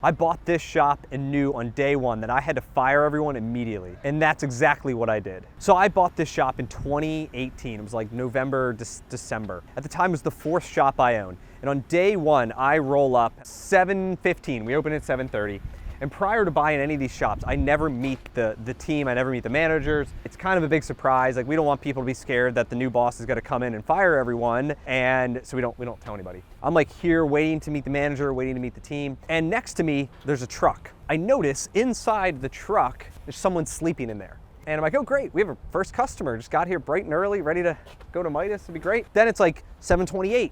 I bought this shop and knew on day one that I had to fire everyone immediately. And that's exactly what I did. So I bought this shop in 2018. It was like November, December. At the time, it was the 4th shop I owned. And on day one, I roll up 7:15. We open at 7:30. And prior to buying any of these shops, I never meet the team, I never meet the managers. It's kind of a big surprise. Like, we don't want people to be scared that the new boss is gonna come in and fire everyone, and so we don't tell anybody. I'm like here waiting to meet the manager, waiting to meet the team, and next to me, there's a truck. I notice inside the truck, there's someone sleeping in there. And I'm like, oh great, we have a first customer, just got here bright and early, ready to go to Midas, it'd be great. Then it's like 7:28.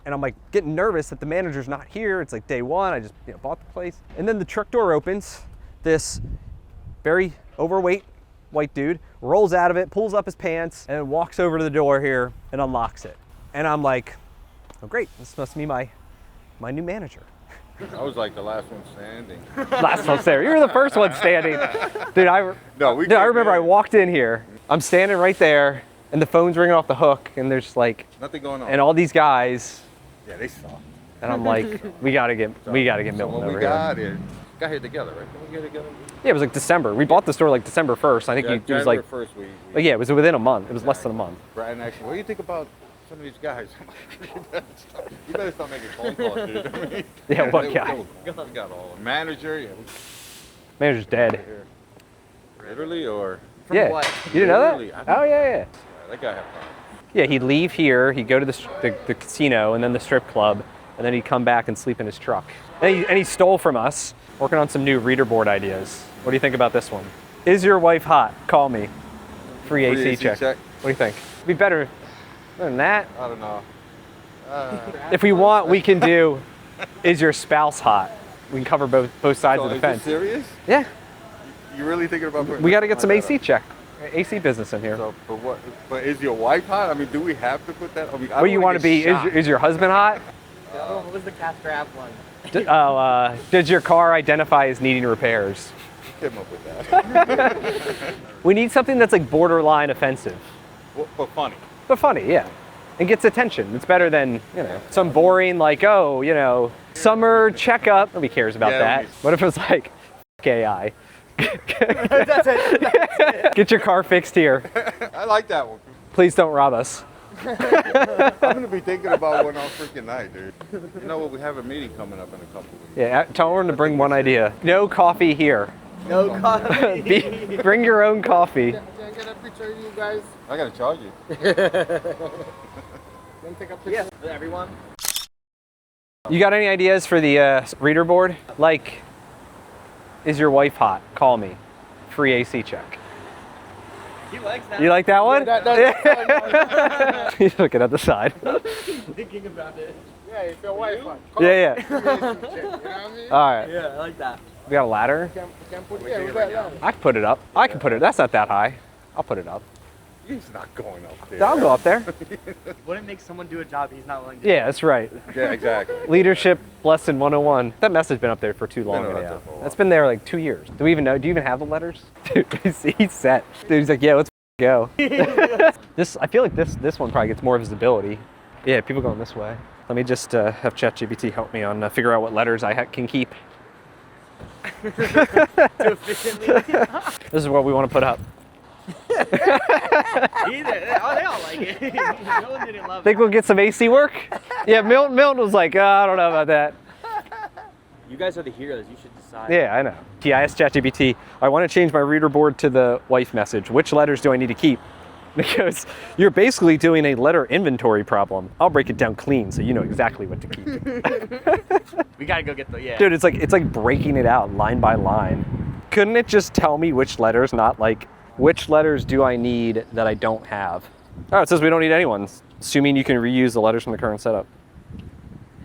And I'm like getting nervous that the manager's not here. It's like day one, I just bought the place. And then the truck door opens. This very overweight white dude rolls out of it, pulls up his pants, and walks over to the door here and unlocks it. And I'm like, oh great, this must be my new manager. I was like the last one standing. Last one standing. You were the first one standing. Dude, I remember I walked in here. I'm standing right there. And the phone's ringing off the hook, and there's like nothing going on. And all these guys. Yeah, they saw. And I'm like, we gotta get Milton over here. Got here together, right? Did we get together? Yeah, it was like December. We bought the store like December 1st. I think it was like first we yeah, it was within a month. It was less than a month. Brian actually, what do you think about some of these guys? You better start making phone calls, dude. I mean, yeah, what guy? We got all manager. Yeah. Manager's dead. Literally, or from yeah. What? You didn't know that? Oh yeah. That guy had problems. Yeah, he'd leave here, he'd go to the casino and then the strip club, and then he'd come back and sleep in his truck. And he stole from us, working on some new reader board ideas. What do you think about this one? Is your wife hot? Call me. Free AC check. What do you think? It'd be better than that. I don't know. If we want, we can do, is your spouse hot? We can cover both sides of the fence. Is this serious? Yeah. You really thinking about putting we got to get some AC check. AC business in here. So, but is your wife hot? I mean, do we have to put that? I mean, what do you want to be? Is your husband hot? No, what was the cash grab one? Does your car identify as needing repairs? Came up with that. We need something that's like borderline offensive. But funny. But funny, yeah. And gets attention. It's better than, some boring like, summer checkup. Nobody cares about that. What if it was like, AI? That's it. Get your car fixed here. I like that one. Please don't rob us. I'm gonna be thinking about one all freaking night, dude. You know what? We have a meeting coming up in a couple weeks. Yeah, tell them to bring one idea. No coffee here. No coffee. Bring your own coffee. Can I get a picture of you guys? I gotta charge you. Can take a picture with everyone? You got any ideas for the reader board? Like, is your wife hot? Call me. Free AC check. He likes that. You like that one? Yeah, He's looking at the side. Thinking about it. Yeah, if your wife hot. Yeah. You know what I mean? All right. Yeah, I like that. We got a ladder? We got ladder. I can put it up. I can put it. That's not that high. I'll put it up. He's not going up there. I'll go up there. Wouldn't make someone do a job he's not willing to do. Yeah, that's right. Yeah, exactly. Leadership lesson 101. That message has been up there for too long now. That's been there like 2 years. Do we even know? Do you even have the letters? Dude, he's set. Dude, he's like, yeah, let's go. I feel like this one probably gets more visibility. Yeah, people going this way. Let me just have ChatGPT help me on figure out what letters I can keep. This is what we want to put up. They all like it. No one didn't love it. Think we'll get some AC work? Yeah, Milton was like, I don't know about that. You guys are the heroes. You should decide. Yeah, I know. I asked ChatGPT, I want to change my reader board to the wife message. Which letters do I need to keep? Because you're basically doing a letter inventory problem. I'll break it down clean so you know exactly what to keep. We gotta go get the Dude, it's like breaking it out line by line. Couldn't it just tell me which letters, not like which letters do I need that I don't have? Oh, it says we don't need any ones, assuming you can reuse the letters from the current setup.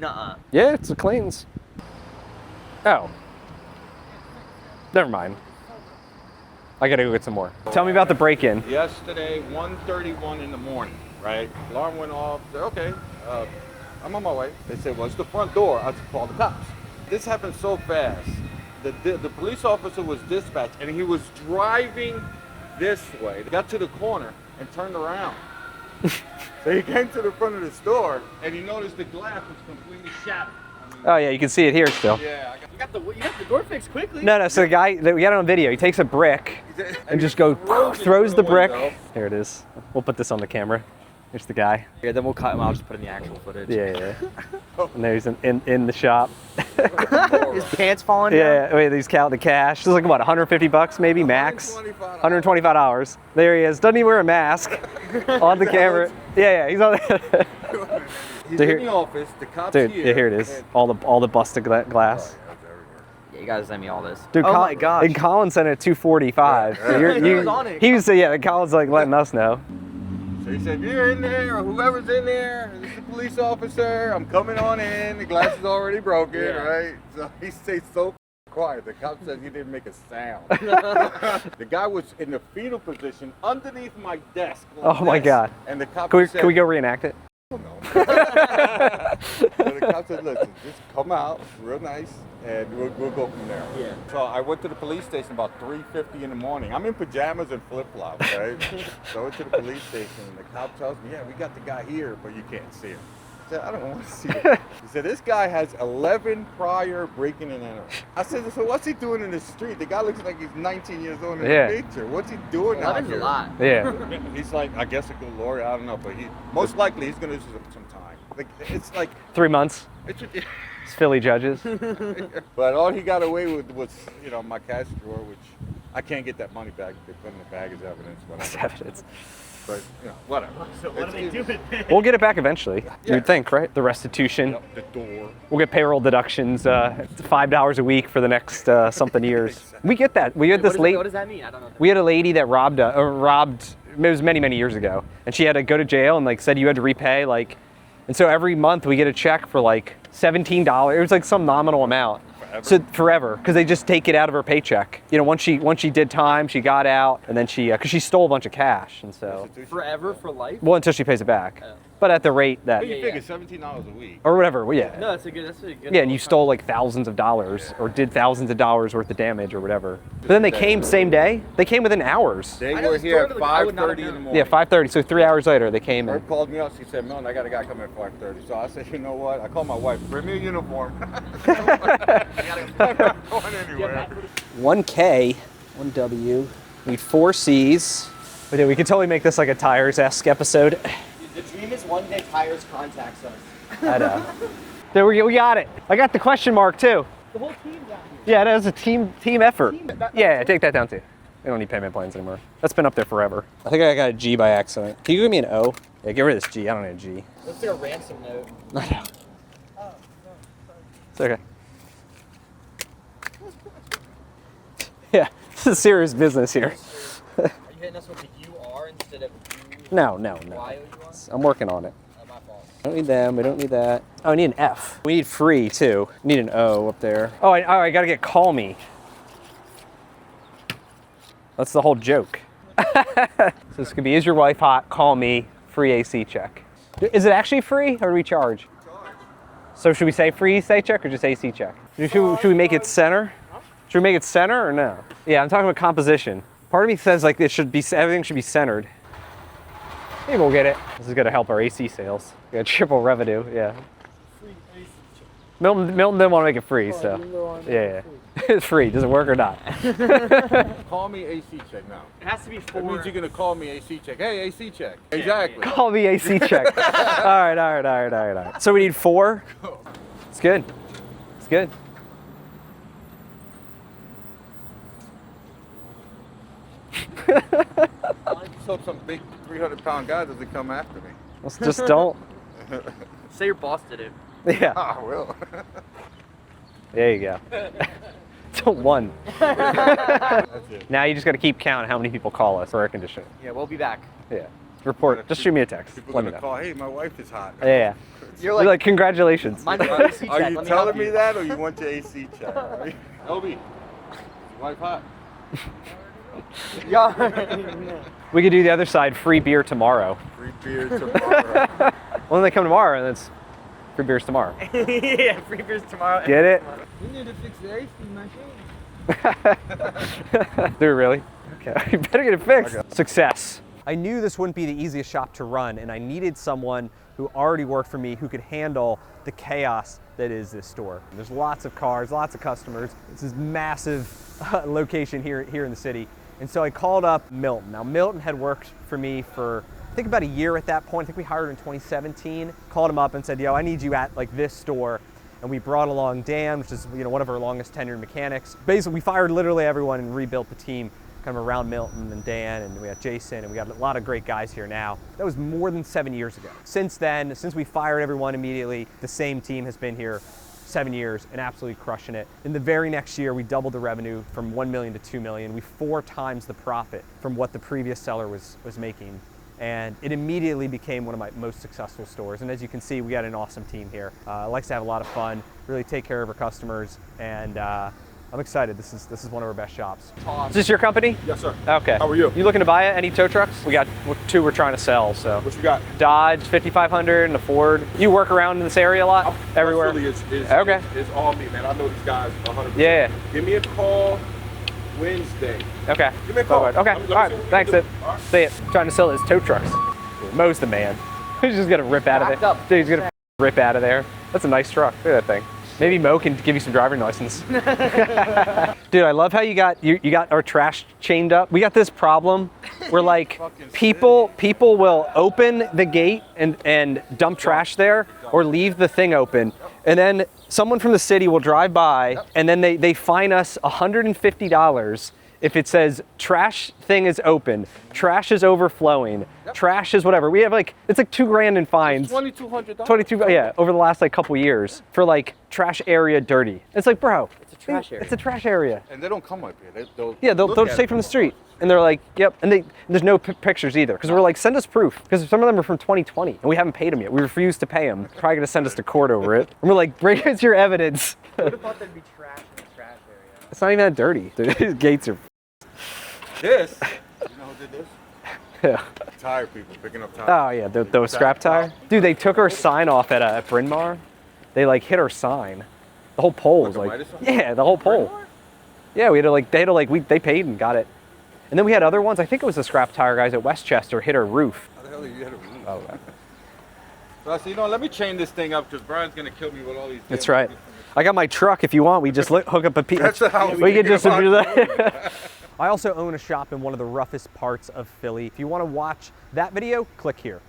Nuh-uh. Yeah, it's the cleans. Oh. Never mind. I gotta go get some more. Tell me about the break-in. Yesterday, 1:31 in the morning, right? Alarm went off. Said, okay, I'm on my way. They said, well, it's the front door. I have to call the cops. This happened so fast. The police officer was dispatched, and he was driving this way. He got to the corner and turned around. So he came to the front of the store, and he noticed the glass was completely shattered on the Oh yeah, you can see it here still. Yeah, You got the door fixed quickly. No, so the guy, we got it on video, he takes a brick and just throws the brick. Here it is. We'll put this on the camera. Here's the guy. Yeah, then we'll cut him. I'll just put in the actual footage. Yeah. And there he's in the shop. His pants falling down. Yeah, wait, he's counting the cash. This is like what, 150 bucks maybe max? $125. There he is. Doesn't even wear a mask on the camera. Yeah, he's on the He's in the office, the cops Dude, here. yeah, here it is. All the busted glass. Yeah, you gotta send me all this. Dude, oh my gosh. And Colin sent it at 245. So He was on it. He was Colin's like letting us know. So he said, if you're in there, or whoever's in there, this is a police officer, I'm coming on in, the glass is already broken, right? So he stayed so quiet. The cop said he didn't make a sound. The guy was in the fetal position underneath my desk. Oh my God. And the cop Can said, we go reenact it? no. So the cop said, listen, just come out, real nice, and we'll go from there. Yeah. So I went to the police station about 3:50 in the morning. I'm in pajamas and flip-flops, right? So I went to the police station, and the cop tells me, yeah, we got the guy here, but you can't see him. I said, I don't want to see him. He said, this guy has 11 prior breaking and entering. I said, so what's he doing in the street? The guy looks like he's 19 years old in the picture. What's he doing out Eleven's here? a lot. Yeah. He's like, I guess a good lawyer. I don't know, but most likely he's gonna do some time. Like it's like 3 months. it's It's Philly judges. but all he got away with was my cash drawer, which I can't get that money back. They put in the bag as evidence, It's whatever. evidence. But whatever. So what do they do with it? We'll get it back eventually. Yeah. You'd think, right? The restitution. The door. We'll get payroll deductions, $5 a week for the next something years. We get that. We had this What does that mean? I don't know. We had a lady that robbed. It was many years ago, and she had to go to jail and like said you had to repay and so every month we get a check for like $17. It was like some nominal amount. So forever, because they just take it out of her paycheck. Once she did time, she got out, and then because she stole a bunch of cash, and so. Forever for life? Well, until she pays it back. But at the rate that. What do you figure? $17 a week. Or whatever. Well, yeah. No, that's a good. Yeah, and you stole like thousands of dollars, or did thousands of dollars worth of damage, or whatever. But then they came same day. They came within hours. They I know were the here story, at but I would not have 5:30 in the known. morning. Yeah, 5:30. So 3 hours later, they came in. Herb called me up. She said, Milton, I got a guy coming at 5:30. So I said, you know what? I called my wife. Bring me a uniform. I'm not going anywhere. 1K, 1W. We need 4 C's. But yeah, we could totally make this like a Tires-esque episode. The dream is one day Tires contacts us. I know. There we got it. I got the question mark too. The whole team's out here. Yeah, that was a team effort. Yeah, take that down too. We don't need payment plans anymore. That's been up there forever. I think I got a G by accident. Can you give me an O? Yeah, get rid of this G. I don't need a G. Looks like a ransom note. I know. It's okay. Yeah, this is serious business here. Are you hitting us with the UR instead of No. YOUR? I'm working on it. My fault. I don't need them. We don't need that. Oh, I need an F. We need free too. We need an O up there. Oh, I gotta get call me. That's the whole joke. So this could be, is your wife hot? Call me. Free AC check. Is it actually free or do we charge? So should we say free AC check or just AC check? Should we make it center? Should we make it center or no? Yeah, I'm talking about composition. Part of me says like everything should be centered. Maybe we'll get it. This is gonna help our AC sales. We got triple revenue, yeah. Free AC check. Milton didn't want to make it free, so You know I'm yeah. free. It's free. Does it work or not? Call me AC check now. It has to be That 4. means you're going to call me AC check. Hey, AC check. Exactly. Call me AC check. All right. So we need 4. It's good. It's good. Just hope some big 300-pound guy doesn't come after me. Let's just don't. Say your boss did it. Yeah. I will. There you go. Don't 1. That's it. Now you just got to keep count how many people call us for air conditioning. Yeah, we'll be back. Yeah. Report. Just shoot me a text. People Let are me going know. to call, hey, my wife is hot. Yeah. You're Like congratulations. mine's an AC check. Are Let you me telling help me you. that or you want your AC check? Right? Obi, is your wife hot? Yeah. We could do the other side, free beer tomorrow. Free beer tomorrow. Well, then they come tomorrow and it's free beers tomorrow. Yeah, free beers tomorrow. Get it? We need to fix the AC machine. Do we really? Okay, you better get it fixed. Success. I knew this wouldn't be the easiest shop to run, and I needed someone who already worked for me who could handle the chaos that is this store. There's lots of cars, lots of customers. It's this massive location here in the city. And so I called up Milton. Now Milton had worked for me for I think about a year at that point. I think we hired in 2017. Called him up and said, yo, I need you at like this store. And we brought along Dan, which is one of our longest tenured mechanics. Basically, we fired literally everyone and rebuilt the team kind of around Milton and Dan, and we got Jason, and we got a lot of great guys here now. That was more than 7 years ago. Since then, since we fired everyone immediately, the same team has been here 7 years and absolutely crushing it. In the very next year, we doubled the revenue from 1 million to 2 million. We 4 times the profit from what the previous seller was making. And it immediately became one of my most successful stores. And as you can see, we got an awesome team here. Likes to have a lot of fun, really take care of our customers, and I'm excited. This is one of our best shops. Is this your company? Yes, sir. Okay. How are you? You looking to buy it? Any tow trucks? We got 2 we're trying to sell. So What you got? Dodge 5500 and a Ford. You work around in this area a lot? Everywhere? Really Okay. It's all me, man. I know these guys 100%. Yeah. Give me a call Wednesday. Okay. Give me a call. Okay. All right. Thanks. It. See it. Trying to sell his tow trucks. Mo's the man. He's just gonna rip out of it. Dude, he's gonna rip out of there. That's a nice truck. Look at that thing. Maybe Mo can give you some driving license. Dude, I love how you got our trash chained up. We got this problem where like people will open the gate and dump trash there or leave the thing open. And then someone from the city will drive by and then they fine us $150 if it says trash thing is open, trash is overflowing, trash is whatever. We have like, it's like $2,000 in fines. $2,200. 22, yeah, over the last like couple years for like trash area dirty. It's like, bro, It's a trash area. it's a trash area. And they don't come up here. They'll They'll just take from the street. And they're like, yep. And there's no pictures either. Because we're like, send us proof. Because some of them are from 2020 and we haven't paid them yet. We refuse to pay them. Probably gonna send us to court over it. And we're like, bring us your evidence. I would have thought there'd be trash in the trash area. It's not even that dirty. Dude, these gates are, This. You know who did this? yeah. Tire people picking up tires. Oh yeah, the scrap tire. Dude, they took our sign off at Bryn Mawr. They like hit our sign. The whole pole was Like a like, Midas sign? yeah, the whole pole. Yeah, they paid and got it. And then we had other ones. I think it was the scrap tire guys at Westchester hit our roof. How the hell did you hit a roof? Oh, okay. So I said, let me chain this thing up because Brian's gonna kill me with all these. That's right. I got my truck. If you want, we just hook up a piece. That's how we could just about do that. I also own a shop in one of the roughest parts of Philly. If you want to watch that video, click here.